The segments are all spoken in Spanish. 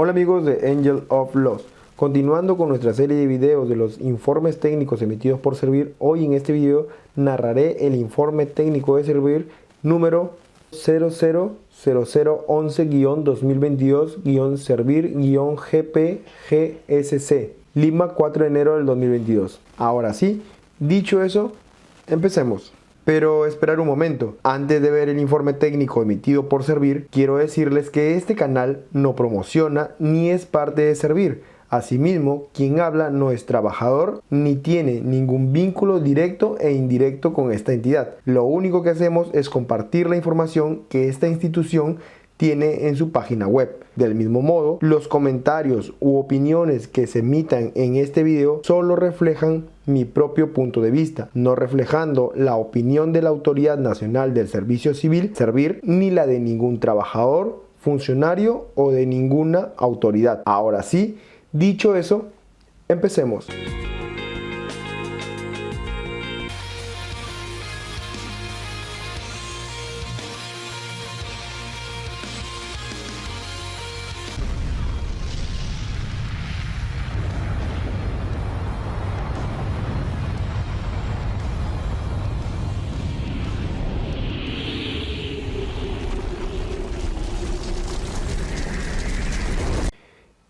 Hola amigos de Angel of Loss. Continuando con nuestra serie de videos de los informes técnicos emitidos por Servir, hoy en este video narraré el informe técnico de Servir número 000011-2022-Servir-GPGSC, Lima, 4 de enero del 2022. Ahora sí, dicho eso, empecemos. Pero esperar un momento, antes de ver el informe técnico emitido por Servir, quiero decirles que este canal no promociona ni es parte de Servir. Asimismo, quien habla no es trabajador ni tiene ningún vínculo directo e indirecto con esta entidad. Lo único que hacemos es compartir la información que esta institución tiene en su página web. Del mismo modo, los comentarios u opiniones que se emitan en este video solo reflejan mi propio punto de vista, no reflejando la opinión de la Autoridad Nacional del Servicio Civil, Servir, ni la de ningún trabajador, funcionario o de ninguna autoridad. Ahora sí, dicho eso, empecemos.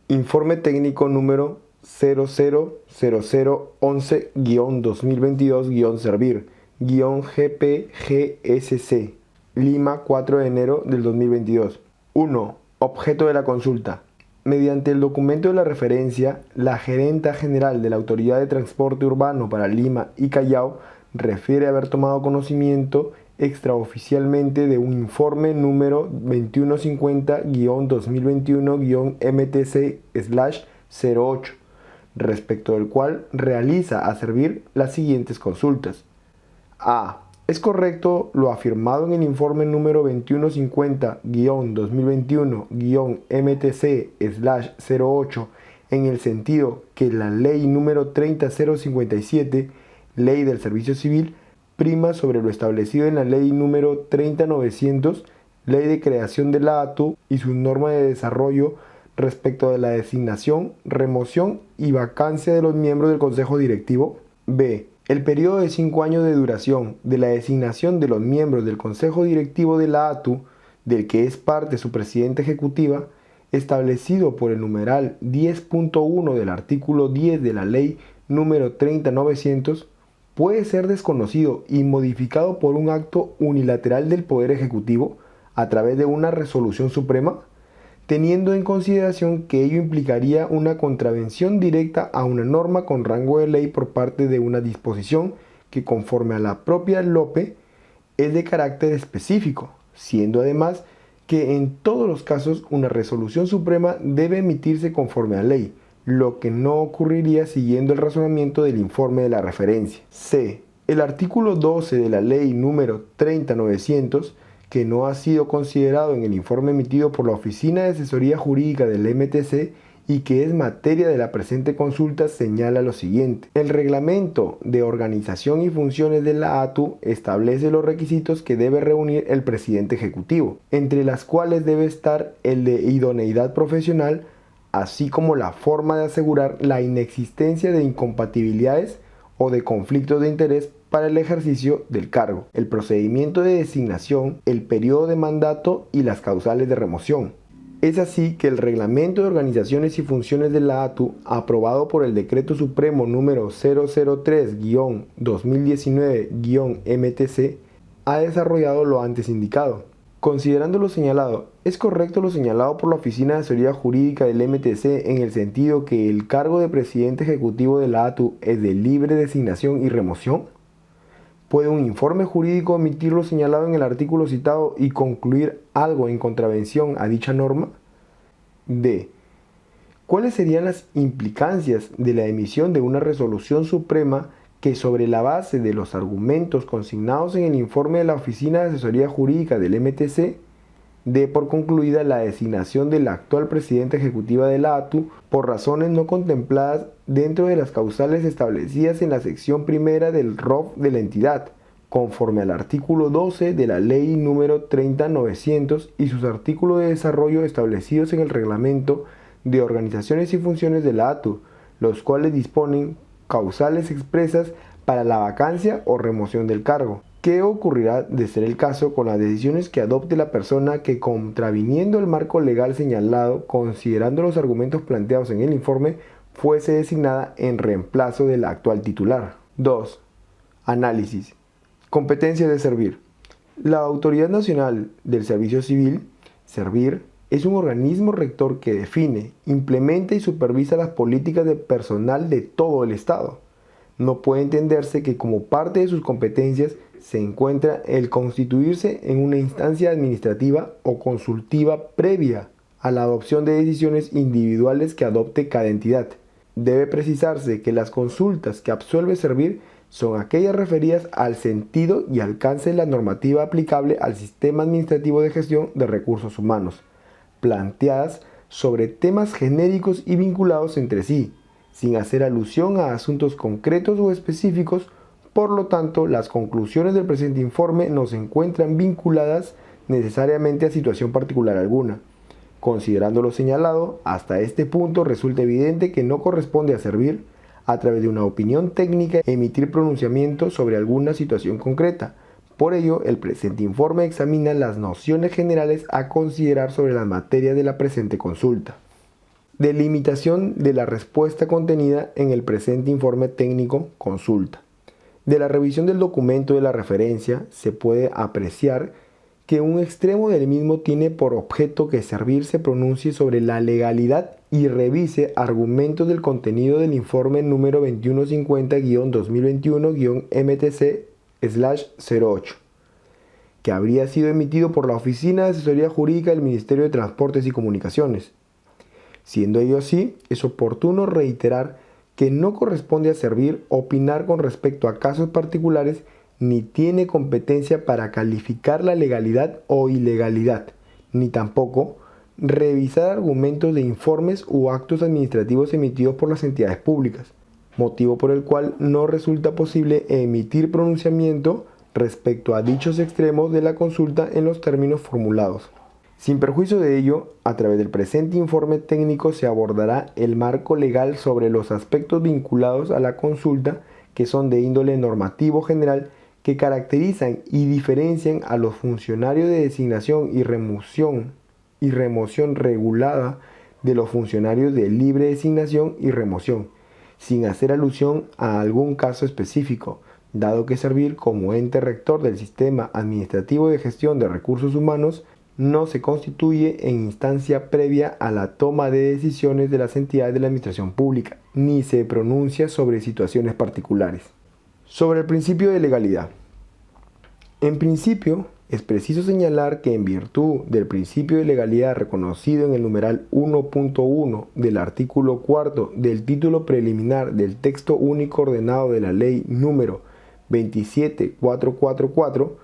Informe técnico número 000011-2022-Servir-GPGSC, Lima, 4 de enero del 2022. 1. Objeto de la consulta. Mediante el documento de la referencia, la Gerenta General de la Autoridad de Transporte Urbano para Lima y Callao refiere haber tomado conocimiento extraoficialmente de un informe número 2150-2021-MTC/08, respecto del cual realiza a Servir las siguientes consultas. A. ¿Es correcto lo afirmado en el informe número 2150-2021-MTC/08 en el sentido que la ley número 30057, Ley del Servicio Civil, prima sobre lo establecido en la ley número 30900, ley de creación de la ATU y su norma de desarrollo respecto de la designación, remoción y vacancia de los miembros del Consejo Directivo? B. El periodo de 5 años de duración de la designación de los miembros del Consejo Directivo de la ATU, del que es parte su presidenta ejecutiva, establecido por el numeral 10.1 del artículo 10 de la ley número 30900, puede ser desconocido y modificado por un acto unilateral del Poder Ejecutivo a través de una resolución suprema, teniendo en consideración que ello implicaría una contravención directa a una norma con rango de ley por parte de una disposición que, conforme a la propia LOPE, es de carácter específico, siendo además que en todos los casos una resolución suprema debe emitirse conforme a ley, lo que no ocurriría siguiendo el razonamiento del informe de la referencia. C. El artículo 12 de la ley número 30900, que no ha sido considerado en el informe emitido por la Oficina de Asesoría Jurídica del MTC y que es materia de la presente consulta, señala lo siguiente. El reglamento de organización y funciones de la ATU establece los requisitos que debe reunir el presidente ejecutivo, entre las cuales debe estar el de idoneidad profesional, así como la forma de asegurar la inexistencia de incompatibilidades o de conflictos de interés para el ejercicio del cargo, el procedimiento de designación, el periodo de mandato y las causales de remoción. Es así que el Reglamento de Organizaciones y Funciones de la ATU, aprobado por el Decreto Supremo número 003-2019-MTC, ha desarrollado lo antes indicado. Considerando lo señalado, ¿es correcto lo señalado por la Oficina de Asesoría Jurídica del MTC en el sentido que el cargo de presidente ejecutivo de la ATU es de libre designación y remoción? ¿Puede un informe jurídico omitir lo señalado en el artículo citado y concluir algo en contravención a dicha norma? D. ¿Cuáles serían las implicancias de la emisión de una resolución suprema que, sobre la base de los argumentos consignados en el informe de la Oficina de Asesoría Jurídica del MTC, dé por concluida la designación de la actual presidenta ejecutiva de la ATU por razones no contempladas dentro de las causales establecidas en la sección primera del ROF de la entidad, conforme al artículo 12 de la ley número 30900 y sus artículos de desarrollo establecidos en el reglamento de organizaciones y funciones de la ATU, los cuales disponen causales expresas para la vacancia o remoción del cargo. ¿Qué ocurrirá de ser el caso con las decisiones que adopte la persona que, contraviniendo el marco legal señalado, considerando los argumentos planteados en el informe, fuese designada en reemplazo del actual titular? 2. Análisis. Competencia de servir. La Autoridad Nacional del Servicio Civil, Servir, es un organismo rector que define, implementa y supervisa las políticas de personal de todo el Estado. No puede entenderse que como parte de sus competencias se encuentra el constituirse en una instancia administrativa o consultiva previa a la adopción de decisiones individuales que adopte cada entidad. Debe precisarse que las consultas que absuelve Servir son aquellas referidas al sentido y alcance de la normativa aplicable al sistema administrativo de gestión de recursos humanos, planteadas sobre temas genéricos y vinculados entre sí, sin hacer alusión a asuntos concretos o específicos. Por lo tanto, las conclusiones del presente informe no se encuentran vinculadas necesariamente a situación particular alguna. Considerando lo señalado, hasta este punto resulta evidente que no corresponde a Servir, a través de una opinión técnica, emitir pronunciamiento sobre alguna situación concreta. Por ello, el presente informe examina las nociones generales a considerar sobre las materias de la presente consulta. Delimitación de la respuesta contenida en el presente informe técnico consulta. De la revisión del documento de la referencia se puede apreciar que un extremo del mismo tiene por objeto que Servir se pronuncie sobre la legalidad y revise argumentos del contenido del informe número 2150-2021-MTC/08, que habría sido emitido por la Oficina de Asesoría Jurídica del Ministerio de Transportes y Comunicaciones. Siendo ello así, es oportuno reiterar que no corresponde a Servir opinar con respecto a casos particulares ni tiene competencia para calificar la legalidad o ilegalidad, ni tampoco revisar argumentos de informes o actos administrativos emitidos por las entidades públicas, motivo por el cual no resulta posible emitir pronunciamiento respecto a dichos extremos de la consulta en los términos formulados. Sin perjuicio de ello, a través del presente informe técnico se abordará el marco legal sobre los aspectos vinculados a la consulta que son de índole normativo general, que caracterizan y diferencian a los funcionarios de designación y remoción regulada de los funcionarios de libre designación y remoción, sin hacer alusión a algún caso específico, dado que Servir como ente rector del sistema administrativo de gestión de recursos humanos no se constituye en instancia previa a la toma de decisiones de las entidades de la administración pública, ni se pronuncia sobre situaciones particulares. Sobre el principio de legalidad. En principio, es preciso señalar que en virtud del principio de legalidad reconocido en el numeral 1.1 del artículo 4 del título preliminar del texto único ordenado de la ley número 27444,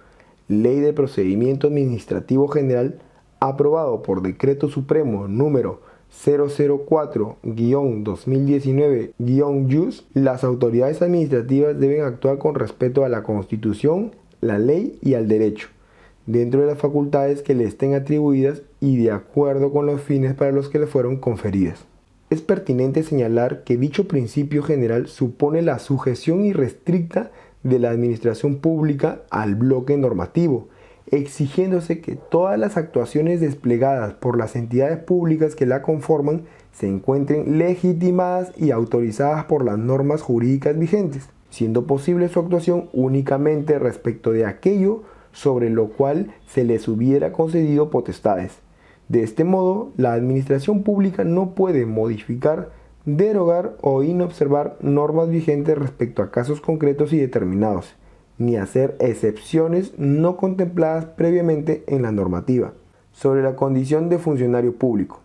Ley de Procedimiento Administrativo General, aprobado por Decreto Supremo número 004-2019-YUS, las autoridades administrativas deben actuar con respeto a la Constitución, la ley y al derecho, dentro de las facultades que le estén atribuidas y de acuerdo con los fines para los que le fueron conferidas. Es pertinente señalar que dicho principio general supone la sujeción irrestricta de la administración pública al bloque normativo, exigiéndose que todas las actuaciones desplegadas por las entidades públicas que la conforman se encuentren legitimadas y autorizadas por las normas jurídicas vigentes, siendo posible su actuación únicamente respecto de aquello sobre lo cual se les hubiera concedido potestades. De este modo, la administración pública no puede modificar, derogar o inobservar normas vigentes respecto a casos concretos y determinados, ni hacer excepciones no contempladas previamente en la normativa. Sobre la condición de funcionario público.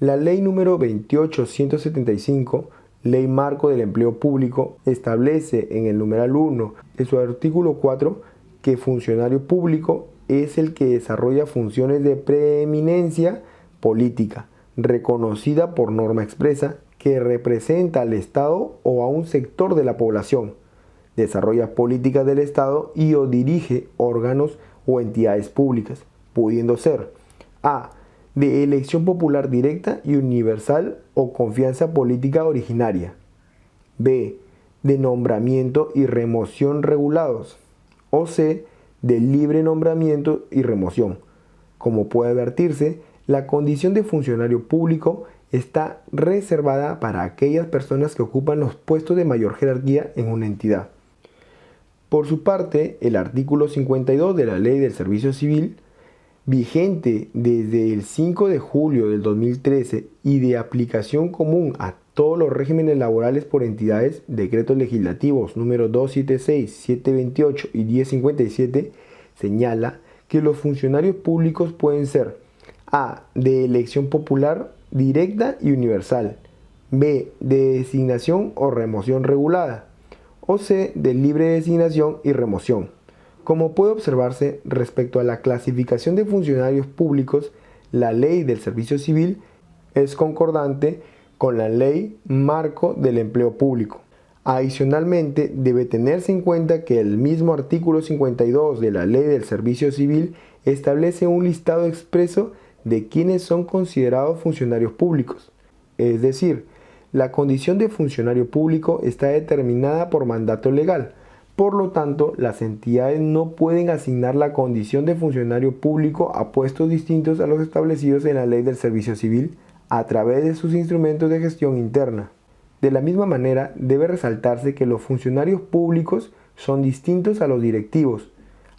La ley número 28175, Ley Marco del Empleo Público, establece en el numeral 1 de su artículo 4 que funcionario público es el que desarrolla funciones de preeminencia política, reconocida por norma expresa, que representa al Estado o a un sector de la población, desarrolla políticas del Estado y o dirige órganos o entidades públicas, pudiendo ser a. de elección popular directa y universal o confianza política originaria. B. De nombramiento y remoción regulados. O C. De libre nombramiento y remoción. Como puede advertirse, la condición de funcionario público está reservada para aquellas personas que ocupan los puestos de mayor jerarquía en una entidad. Por su parte, el artículo 52 de la Ley del Servicio Civil, vigente desde el 5 de julio del 2013 y de aplicación común a todos los regímenes laborales por entidades, decretos legislativos número 276, 728 y 1057, señala que los funcionarios públicos pueden ser A. De elección popular directa y universal, B. De designación o remoción regulada, o C. De libre designación y remoción. Como puede observarse, respecto a la clasificación de funcionarios públicos, la Ley del Servicio Civil es concordante con la Ley Marco del Empleo Público. Adicionalmente, debe tenerse en cuenta que el mismo artículo 52 de la Ley del Servicio Civil establece un listado expreso de quienes son considerados funcionarios públicos. Es decir, la condición de funcionario público está determinada por mandato legal. Por lo tanto, las entidades no pueden asignar la condición de funcionario público a puestos distintos a los establecidos en la Ley del Servicio Civil a través de sus instrumentos de gestión interna. De la misma manera, debe resaltarse que los funcionarios públicos son distintos a los directivos,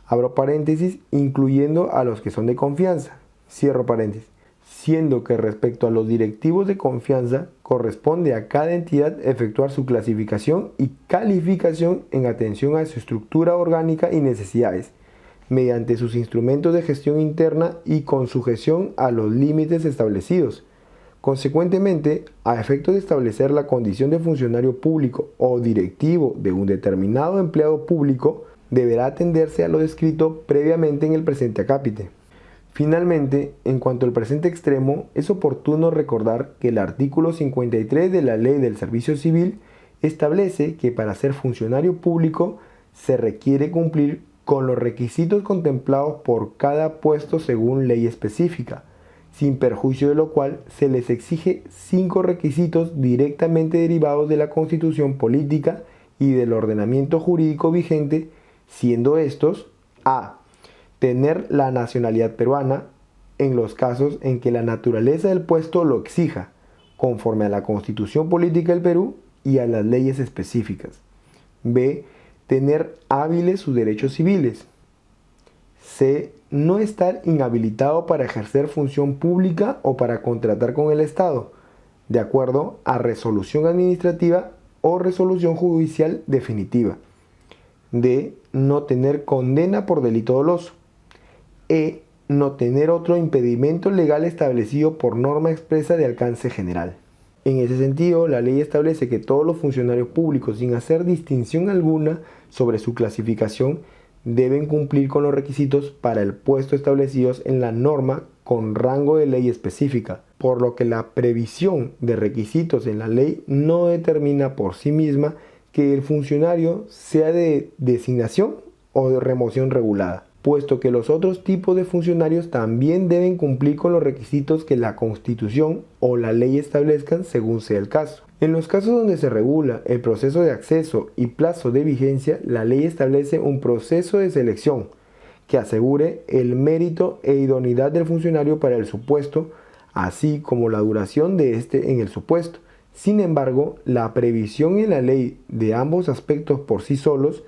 abro paréntesis, incluyendo a los que son de confianza, cierro paréntesis, siendo que respecto a los directivos de confianza, corresponde a cada entidad efectuar su clasificación y calificación en atención a su estructura orgánica y necesidades, mediante sus instrumentos de gestión interna y con sujeción a los límites establecidos. Consecuentemente, a efecto de establecer la condición de funcionario público o directivo de un determinado empleado público, deberá atenderse a lo descrito previamente en el presente acápite. Finalmente, en cuanto al presente extremo, es oportuno recordar que el artículo 53 de la Ley del Servicio Civil establece que para ser funcionario público se requiere cumplir con los requisitos contemplados por cada puesto según ley específica, sin perjuicio de lo cual se les exige 5 requisitos directamente derivados de la Constitución política y del ordenamiento jurídico vigente, siendo estos: A. Tener la nacionalidad peruana en los casos en que la naturaleza del puesto lo exija, conforme a la Constitución política del Perú y a las leyes específicas. B. Tener hábiles sus derechos civiles. C. No estar inhabilitado para ejercer función pública o para contratar con el Estado, de acuerdo a resolución administrativa o resolución judicial definitiva. D. No tener condena por delito doloso. E. No tener otro impedimento legal establecido por norma expresa de alcance general. En ese sentido, la ley establece que todos los funcionarios públicos, sin hacer distinción alguna sobre su clasificación, deben cumplir con los requisitos para el puesto establecidos en la norma con rango de ley específica, por lo que la previsión de requisitos en la ley no determina por sí misma que el funcionario sea de designación o de remoción regulada, puesto que los otros tipos de funcionarios también deben cumplir con los requisitos que la Constitución o la ley establezcan según sea el caso. En los casos donde se regula el proceso de acceso y plazo de vigencia, la ley establece un proceso de selección que asegure el mérito e idoneidad del funcionario para el supuesto, así como la duración de este en el supuesto. Sin embargo, la previsión en la ley de ambos aspectos por sí solos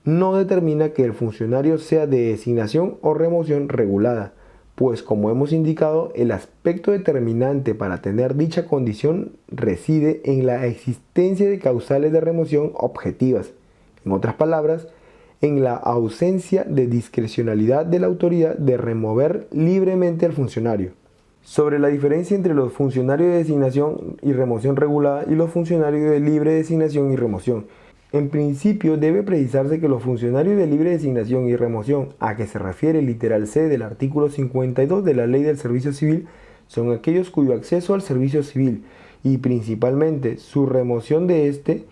no determina que el funcionario sea de designación o remoción regulada, pues como hemos indicado, el aspecto determinante para tener dicha condición reside en la existencia de causales de remoción objetivas. En otras palabras, en la ausencia de discrecionalidad de la autoridad de remover libremente al funcionario. Sobre la diferencia entre los funcionarios de designación y remoción regulada y los funcionarios de libre designación y remoción. En principio debe precisarse que los funcionarios de libre designación y remoción a que se refiere el literal C del artículo 52 de la Ley del Servicio Civil son aquellos cuyo acceso al servicio civil y principalmente su remoción de este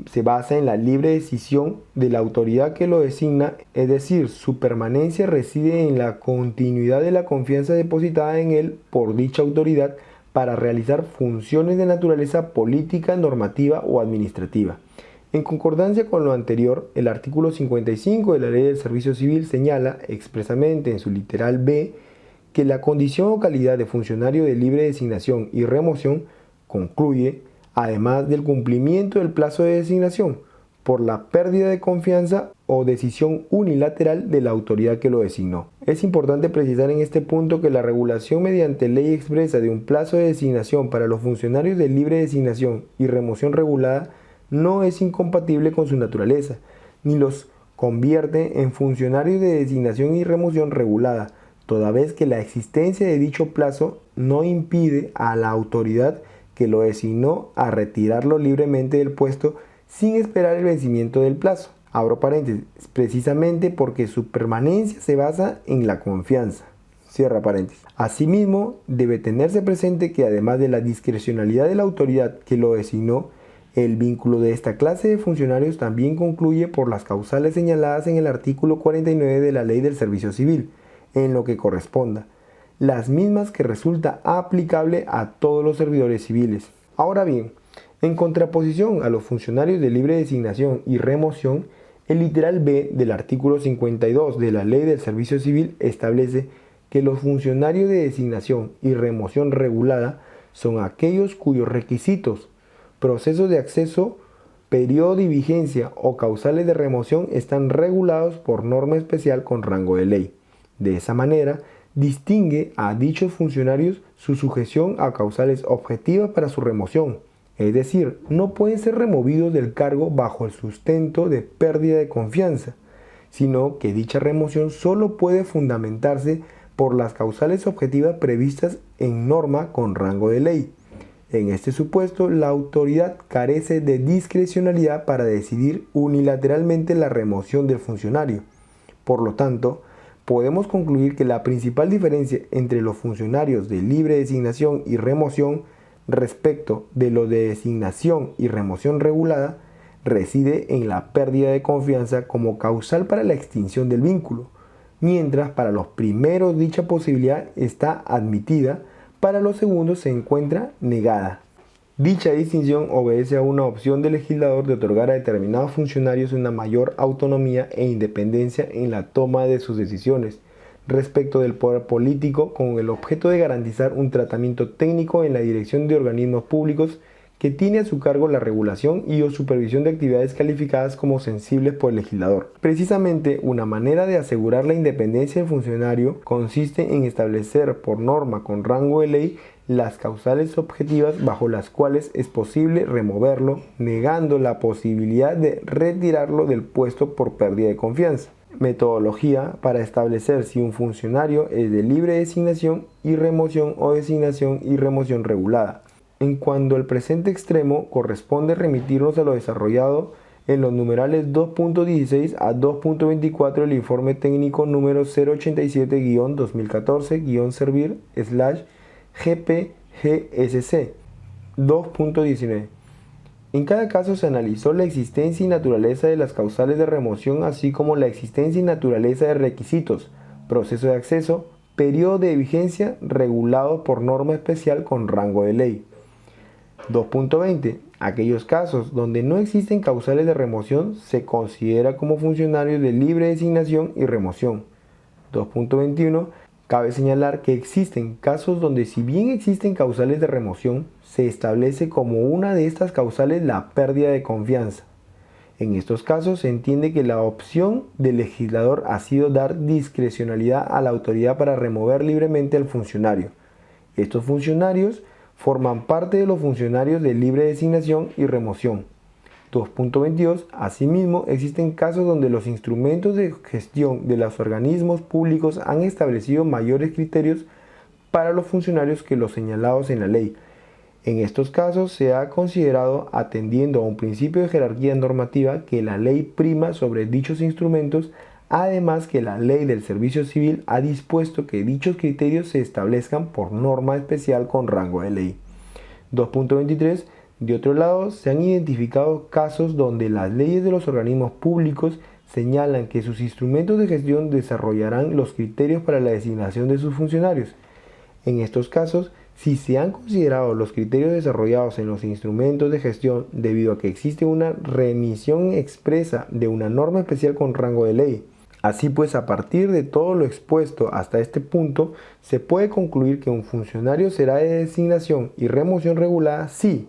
se basa en la libre decisión de la autoridad que lo designa, es decir, su permanencia reside en la continuidad de la confianza depositada en él por dicha autoridad para realizar funciones de naturaleza política, normativa o administrativa. En concordancia con lo anterior, el artículo 55 de la Ley del Servicio Civil señala expresamente en su literal B que la condición o calidad de funcionario de libre designación y remoción concluye, además del cumplimiento del plazo de designación, por la pérdida de confianza o decisión unilateral de la autoridad que lo designó. Es importante precisar en este punto que la regulación mediante ley expresa de un plazo de designación para los funcionarios de libre designación y remoción regulada no es incompatible con su naturaleza, ni los convierte en funcionarios de designación y remoción regulada, toda vez que la existencia de dicho plazo no impide a la autoridad que lo designó a retirarlo libremente del puesto sin esperar el vencimiento del plazo. Abro paréntesis, precisamente porque su permanencia se basa en la confianza. Cierra paréntesis. Asimismo, debe tenerse presente que además de la discrecionalidad de la autoridad que lo designó, el vínculo de esta clase de funcionarios también concluye por las causales señaladas en el artículo 49 de la Ley del Servicio Civil, en lo que corresponda, las mismas que resulta aplicable a todos los servidores civiles. Ahora bien, en contraposición a los funcionarios de libre designación y remoción, el literal B del artículo 52 de la Ley del Servicio Civil establece que los funcionarios de designación y remoción regulada son aquellos cuyos requisitos, procesos de acceso, periodo de vigencia o causales de remoción están regulados por norma especial con rango de ley. De esa manera, distingue a dichos funcionarios su sujeción a causales objetivas para su remoción, es decir, no pueden ser removidos del cargo bajo el sustento de pérdida de confianza, sino que dicha remoción solo puede fundamentarse por las causales objetivas previstas en norma con rango de ley. En este supuesto, la autoridad carece de discrecionalidad para decidir unilateralmente la remoción del funcionario. Por lo tanto, podemos concluir que la principal diferencia entre los funcionarios de libre designación y remoción respecto de los de designación y remoción regulada reside en la pérdida de confianza como causal para la extinción del vínculo, mientras para los primeros dicha posibilidad está admitida, para los segundos se encuentra negada. Dicha distinción obedece a una opción del legislador de otorgar a determinados funcionarios una mayor autonomía e independencia en la toma de sus decisiones respecto del poder político, con el objeto de garantizar un tratamiento técnico en la dirección de organismos públicos que tiene a su cargo la regulación y o supervisión de actividades calificadas como sensibles por el legislador. Precisamente, una manera de asegurar la independencia del funcionario consiste en establecer por norma con rango de ley las causales objetivas bajo las cuales es posible removerlo, negando la posibilidad de retirarlo del puesto por pérdida de confianza. Metodología para establecer si un funcionario es de libre designación y remoción o designación y remoción regulada. En cuanto al presente extremo, corresponde remitirnos a lo desarrollado en los numerales 2.16 a 2.24 del informe técnico número 087-2014-servir/GPGSC 2.19. En cada caso se analizó la existencia y naturaleza de las causales de remoción, así como la existencia y naturaleza de requisitos, proceso de acceso, periodo de vigencia regulado por norma especial con rango de ley. 2.20. Aquellos casos donde no existen causales de remoción se considera como funcionarios de libre designación y remoción. 2.21. Cabe señalar que existen casos donde, si bien existen causales de remoción, se establece como una de estas causales la pérdida de confianza. En estos casos se entiende que la opción del legislador ha sido dar discrecionalidad a la autoridad para remover libremente al funcionario. Estos funcionarios forman parte de los funcionarios de libre designación y remoción. 2.22. Asimismo, existen casos donde los instrumentos de gestión de los organismos públicos han establecido mayores criterios para los funcionarios que los señalados en la ley. En estos casos se ha considerado, atendiendo a un principio de jerarquía normativa, que la ley prima sobre dichos instrumentos, además que la Ley del Servicio Civil ha dispuesto que dichos criterios se establezcan por norma especial con rango de ley. 2.23. De otro lado, se han identificado casos donde las leyes de los organismos públicos señalan que sus instrumentos de gestión desarrollarán los criterios para la designación de sus funcionarios. En estos casos, si se han considerado los criterios desarrollados en los instrumentos de gestión debido a que existe una remisión expresa de una norma especial con rango de ley. Así pues, a partir de todo lo expuesto hasta este punto, se puede concluir que un funcionario será de designación y remoción regulada si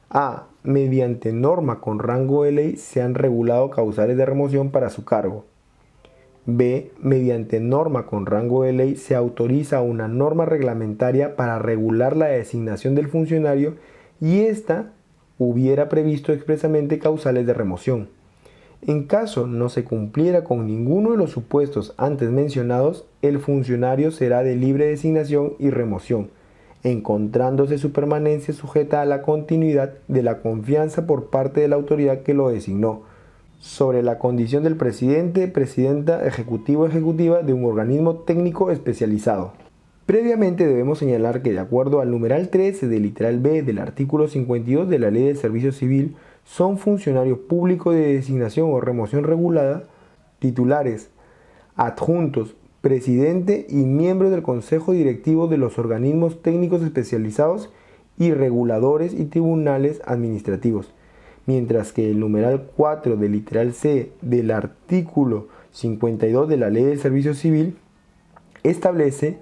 a. Mediante norma con rango de ley se han regulado causales de remoción para su cargo. B. Mediante norma con rango de ley se autoriza una norma reglamentaria para regular la designación del funcionario y ésta hubiera previsto expresamente causales de remoción. En caso no se cumpliera con ninguno de los supuestos antes mencionados, el funcionario será de libre designación y remoción, encontrándose su permanencia sujeta a la continuidad de la confianza por parte de la autoridad que lo designó, sobre la condición del presidente, presidenta, ejecutivo, ejecutiva de un organismo técnico especializado. Previamente debemos señalar que de acuerdo al numeral 13 del literal B del artículo 52 de la Ley del Servicio Civil, son funcionarios públicos de designación o remoción regulada, titulares, adjuntos, presidente y miembros del Consejo Directivo de los organismos técnicos especializados y reguladores y tribunales administrativos, mientras que el numeral 4 del literal C del artículo 52 de la Ley del Servicio Civil establece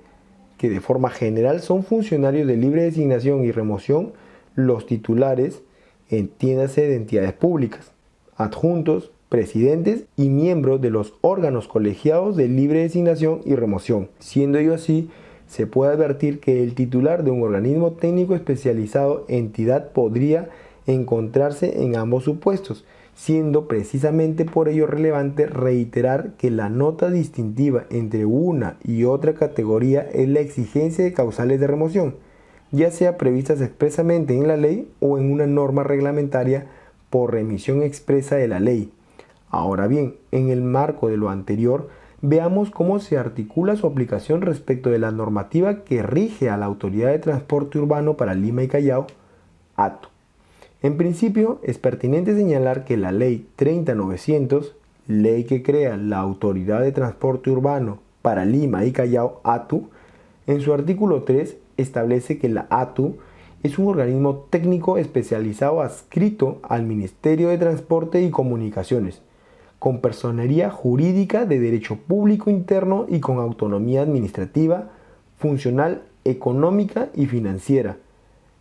que de forma general son funcionarios de libre designación y remoción los titulares, entiéndase de entidades públicas, adjuntos, presidentes y miembros de los órganos colegiados de libre designación y remoción. Siendo ello así, se puede advertir que el titular de un organismo técnico especializado entidad podría encontrarse en ambos supuestos, siendo precisamente por ello relevante reiterar que la nota distintiva entre una y otra categoría es la exigencia de causales de remoción, ya sea previstas expresamente en la ley o en una norma reglamentaria por remisión expresa de la ley. Ahora bien, en el marco de lo anterior, veamos cómo se articula su aplicación respecto de la normativa que rige a la Autoridad de Transporte Urbano para Lima y Callao, ATU. En principio, es pertinente señalar que la Ley 30.900, ley que crea la Autoridad de Transporte Urbano para Lima y Callao, ATU, en su artículo 3 establece que la ATU es un organismo técnico especializado adscrito al Ministerio de Transporte y Comunicaciones, con personería jurídica de derecho público interno y con autonomía administrativa, funcional, económica y financiera,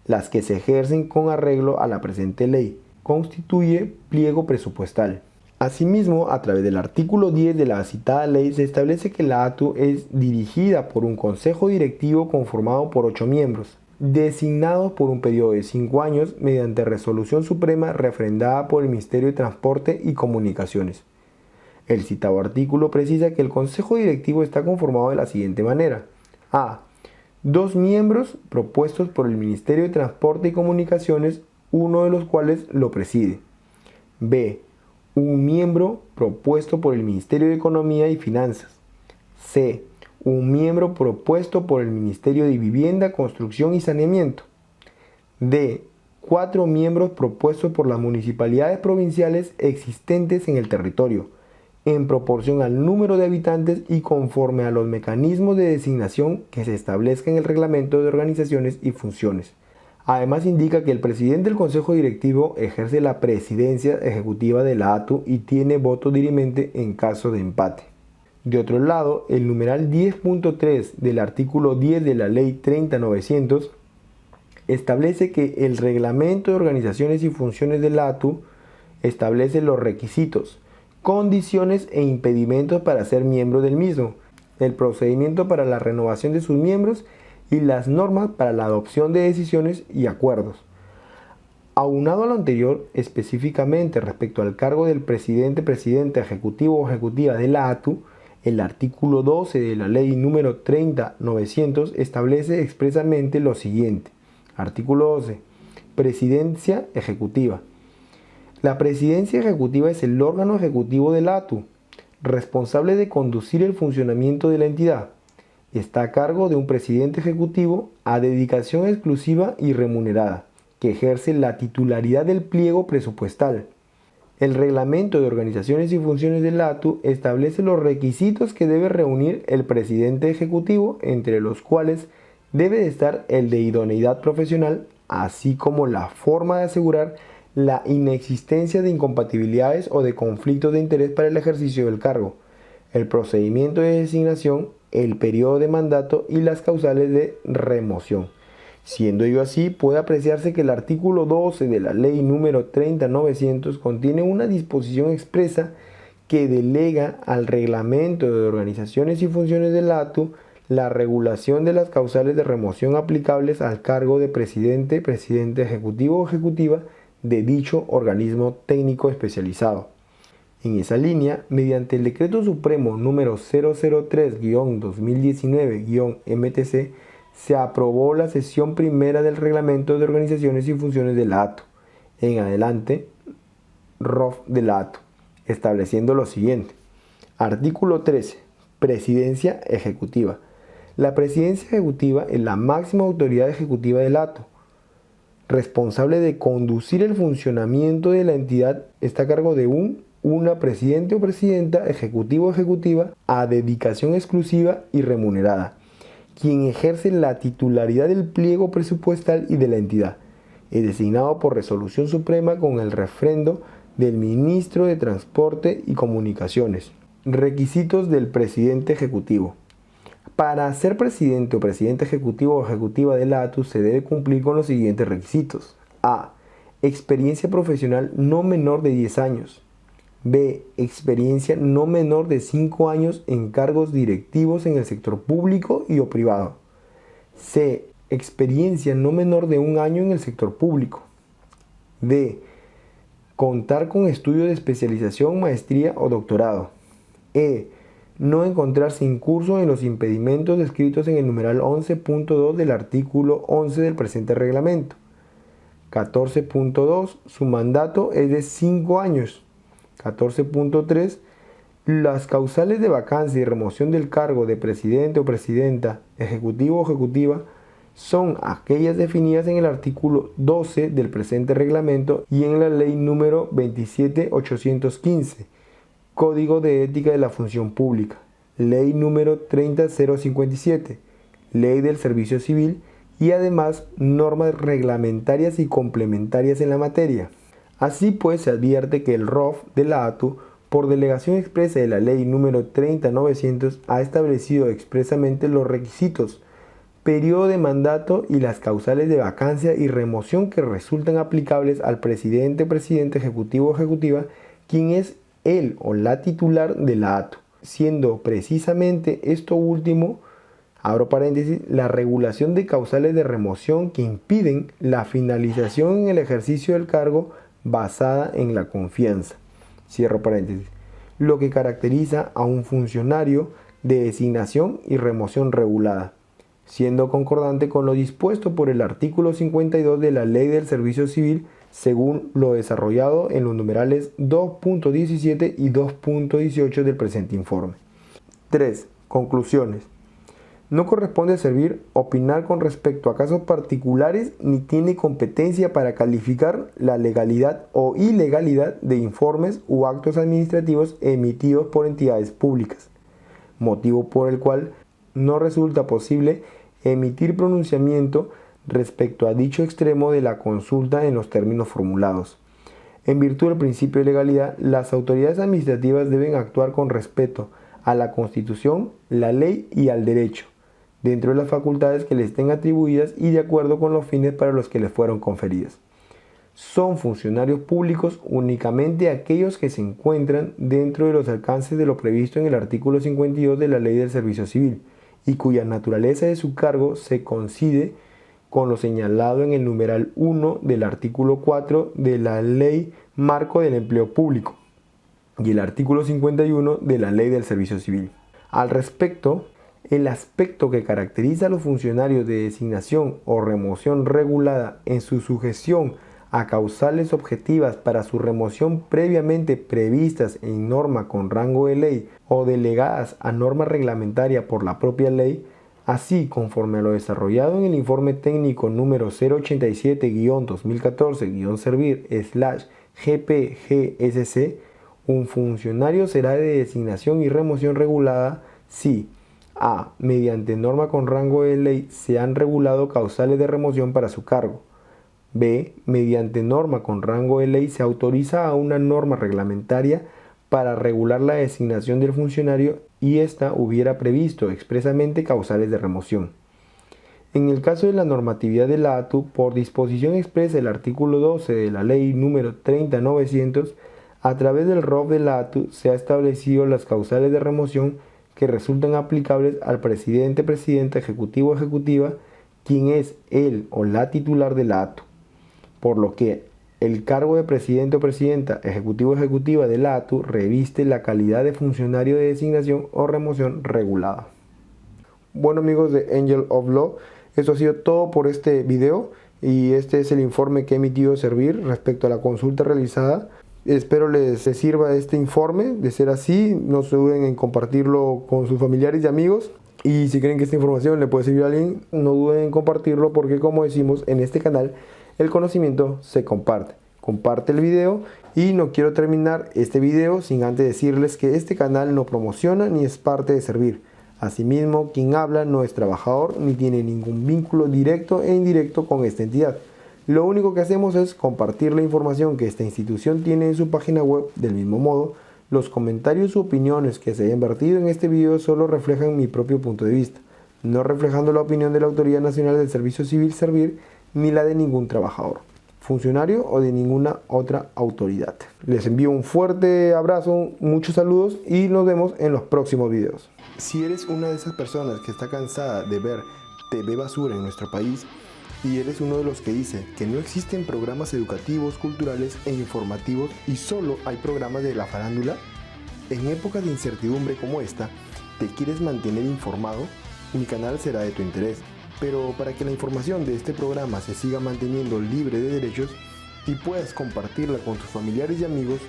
las que se ejercen con arreglo a la presente ley, constituye pliego presupuestal. Asimismo, a través del artículo 10 de la citada ley se establece que la ATU es dirigida por un consejo directivo conformado por 8 miembros, designados por un periodo de 5 años mediante resolución suprema refrendada por el Ministerio de Transporte y Comunicaciones. El citado artículo precisa que el consejo directivo está conformado de la siguiente manera: a. 2 miembros propuestos por el Ministerio de Transporte y Comunicaciones, uno de los cuales lo preside. B. Un miembro propuesto por el Ministerio de Economía y Finanzas. C. Un miembro propuesto por el Ministerio de Vivienda, Construcción y Saneamiento. D. 4 miembros propuestos por las municipalidades provinciales existentes en el territorio, en proporción al número de habitantes y conforme a los mecanismos de designación que se establezcan en el Reglamento de Organizaciones y Funciones. Además indica que el presidente del Consejo Directivo ejerce la presidencia ejecutiva de la ATU y tiene voto dirimente en caso de empate. De otro lado, el numeral 10.3 del artículo 10 de la Ley 30.900 establece que el Reglamento de Organizaciones y Funciones de la ATU establece los requisitos, condiciones e impedimentos para ser miembro del mismo, el procedimiento para la renovación de sus miembros y las normas para la adopción de decisiones y acuerdos. Aunado a lo anterior, específicamente respecto al cargo del presidente, presidenta, ejecutivo o ejecutiva de la ATU, el artículo 12 de la Ley número 30.900 establece expresamente lo siguiente. Artículo 12. Presidencia ejecutiva. La presidencia ejecutiva es el órgano ejecutivo del ATU, responsable de conducir el funcionamiento de la entidad. Está a cargo de un presidente ejecutivo a dedicación exclusiva y remunerada, que ejerce la titularidad del pliego presupuestal. El Reglamento de Organizaciones y Funciones del ATU establece los requisitos que debe reunir el presidente ejecutivo, entre los cuales debe de estar el de idoneidad profesional, así como la forma de asegurar la inexistencia de incompatibilidades o de conflictos de interés para el ejercicio del cargo, el procedimiento de designación, el periodo de mandato y las causales de remoción. Siendo ello así, puede apreciarse que el artículo 12 de la Ley número 30.900 contiene una disposición expresa que delega al Reglamento de Organizaciones y Funciones del ATU la regulación de las causales de remoción aplicables al cargo de presidente, presidente ejecutivo o ejecutiva de dicho organismo técnico especializado. En esa línea, mediante el Decreto Supremo número 003-2019-MTC, se aprobó la sesión primera del Reglamento de Organizaciones y Funciones del ATU, en adelante ROF del ATU, estableciendo lo siguiente. Artículo 13. Presidencia Ejecutiva. La Presidencia Ejecutiva es la máxima autoridad ejecutiva del ATU. Responsable de conducir el funcionamiento de la entidad, está a cargo de una presidente o presidenta, ejecutivo o ejecutiva, a dedicación exclusiva y remunerada, quien ejerce la titularidad del pliego presupuestal y de la entidad. Es designado por resolución suprema con el refrendo del ministro de Transporte y Comunicaciones. Requisitos del presidente ejecutivo. Para ser presidente o presidente ejecutivo o ejecutiva del ATU se debe cumplir con los siguientes requisitos. A. Experiencia profesional no menor de 10 años. B. Experiencia no menor de 5 años en cargos directivos en el sector público y o privado. C. Experiencia no menor de 1 año en el sector público. D. Contar con estudio de especialización, maestría o doctorado. E. No encontrarse incurso en los impedimentos descritos en el numeral 11.2 del artículo 11 del presente reglamento. 14.2. Su mandato es de 5 años. 14.3. Las causales de vacancia y remoción del cargo de presidente o presidenta, ejecutivo o ejecutiva, son aquellas definidas en el artículo 12 del presente reglamento y en la ley número 27.815, Código de Ética de la Función Pública, ley número 30.057, ley del Servicio Civil y además normas reglamentarias y complementarias en la materia. Así pues, se advierte que el ROF de la ATU, por delegación expresa de la ley número 30.900, ha establecido expresamente los requisitos, periodo de mandato y las causales de vacancia y remoción que resultan aplicables al presidente, presidente ejecutivo o ejecutiva, quien es él o la titular de la ATU, siendo precisamente esto último, abro paréntesis, la regulación de causales de remoción que impiden la finalización en el ejercicio del cargo basada en la confianza, cierro paréntesis, lo que caracteriza a un funcionario de designación y remoción regulada, siendo concordante con lo dispuesto por el artículo 52 de la Ley del Servicio Civil, según lo desarrollado en los numerales 2.17 y 2.18 del presente informe. 3. Conclusiones. No corresponde servir opinar con respecto a casos particulares ni tiene competencia para calificar la legalidad o ilegalidad de informes u actos administrativos emitidos por entidades públicas, motivo por el cual no resulta posible emitir pronunciamiento respecto a dicho extremo de la consulta en los términos formulados. En virtud del principio de legalidad, las autoridades administrativas deben actuar con respeto a la Constitución, la ley y al derecho, dentro de las facultades que les estén atribuidas y de acuerdo con los fines para los que les fueron conferidas. Son funcionarios públicos únicamente aquellos que se encuentran dentro de los alcances de lo previsto en el artículo 52 de la Ley del Servicio Civil y cuya naturaleza de su cargo se coincide con lo señalado en el numeral 1 del artículo 4 de la Ley Marco del Empleo Público y el artículo 51 de la Ley del Servicio Civil. Al respecto, el aspecto que caracteriza a los funcionarios de designación o remoción regulada en su sujeción a causales objetivas para su remoción previamente previstas en norma con rango de ley o delegadas a norma reglamentaria por la propia ley, Así, conforme a lo desarrollado en el informe técnico número 087-2014-Servir/GPGSC, un funcionario será de designación y remoción regulada si a. Mediante norma con rango de ley se han regulado causales de remoción para su cargo. B. Mediante norma con rango de ley se autoriza a una norma reglamentaria para regular la designación del funcionario y ésta hubiera previsto expresamente causales de remoción. En el caso de la normatividad de la ATU, por disposición expresa del artículo 12 de la Ley número 30.900, a través del ROF de la ATU se ha establecido las causales de remoción que resultan aplicables al presidente, presidenta, ejecutivo o ejecutiva, quien es él o la titular de la ATU, por lo que el cargo de presidente o presidenta, ejecutivo o ejecutiva de la ATU reviste la calidad de funcionario de designación o remoción regulada. Bueno, amigos de Angel of Law, esto ha sido todo por este video y este es el informe que ha emitido Servir respecto a la consulta realizada. Espero les sirva este informe. De ser así, no se duden en compartirlo con sus familiares y amigos. Y si creen que esta información le puede servir a alguien, no duden en compartirlo porque, como decimos en este canal, el conocimiento se comparte. Comparte el video y no quiero terminar este video sin antes decirles que este canal no promociona ni es parte de Servir. Asimismo, quien habla no es trabajador ni tiene ningún vínculo directo e indirecto con esta entidad. Lo único que hacemos es compartir la información que esta institución tiene en su página web. Del mismo modo, los comentarios u opiniones que se hayan vertido en este video solo reflejan mi propio punto de vista, no reflejando la opinión de la Autoridad Nacional del Servicio Civil Servir ni la de ningún trabajador, funcionario o de ninguna otra autoridad. Les envío un fuerte abrazo, muchos saludos y nos vemos en los próximos videos. Si eres una de esas personas que está cansada de ver TV basura en nuestro país, y eres uno de los que dice que no existen programas educativos, culturales e informativos y solo hay programas de la farándula, en épocas de incertidumbre como esta, ¿te quieres mantener informado? Mi canal será de tu interés, pero para que la información de este programa se siga manteniendo libre de derechos y puedas compartirla con tus familiares y amigos,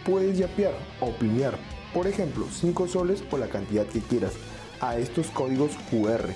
puedes yapear o pinear, por ejemplo, 5 soles o la cantidad que quieras, a estos códigos QR.